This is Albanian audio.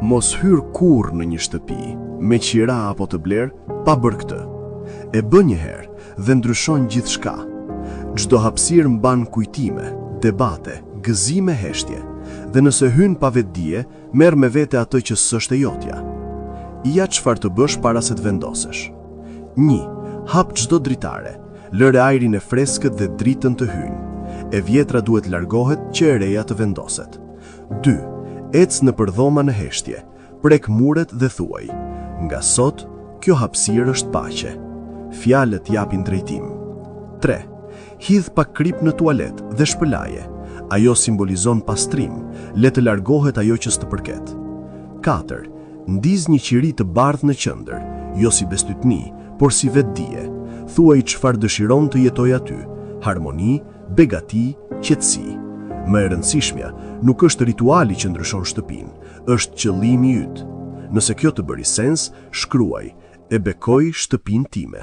Mos hyr kurrë në një shtëpi, me qira apo të blerë, pa bërë këtë. E bë një herë dhe ndryshon gjithçka. Çdo hapësirë mban kujtime, debate, gëzime, heshtje, dhe nëse hyn pa vetdije, merr me vete atë që s'është e jotja. Ja çfarë të bësh para se të vendosesh. 1. Hap çdo dritare, lëre ajrin e freskët dhe dritën të hyjnë. E vjetra duhet largohet që e reja të vendoset. 2. Ec në përdhoma në heshtje, prek muret dhe thuaj: nga sot, kjo hapësirë është paqe. Fjalët japin drejtim. 3. Hidh pak krip në tualet dhe shpëlaje. Ajo simbolizon pastrim, le të largohet ajo që s'të përket. 4. Ndiz një qiri të bardhë në qendër, jo si bestytni, por si vetdije. Thuaj çfarë dëshiron të jetoj aty: harmoni, begati, qetësi. Më e rëndësishmja nuk është rituali që ndryshon shtëpinë, është qëllimi yt. Nëse kjo të bëri sens, shkruaj: e bekoj shtëpinë time.